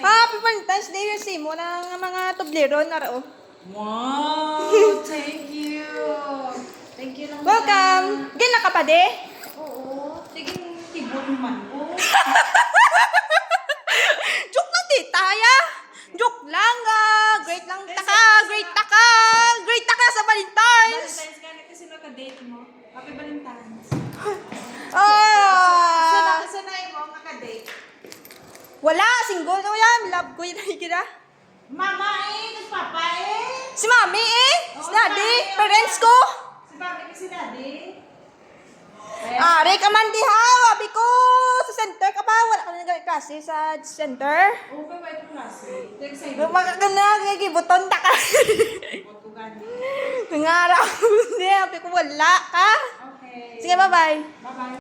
Happy Valentine's Day si mo ng mga tublero na ro. Wow! Thank you! Thank you lang. Welcome! Gina ka pa de? Oo. Tiging tibot man ko. Joke lang titaya. Joke lang great lang taka, great taka. Great taka sa Valentine's. Valentine's ka na kasi naka-date mo. Happy Valentine's. Sanay mo naka-date. Wala, single na yan. Love ko yun kira. Mama nagpapa Si Mami si Daddy, Mami, parents ko. Si Mami kasi Daddy. Ari ka man di ha, wabi ko. Sa center ka ba? Wala ka na nag-klase sa center? Oo, ba ito klase? Ito excited. Magkagana, gigibuton ta ka. Bot ko gani. Ngaraw, hindi, wabi ko wala ka. Okay. Sige, bye-bye.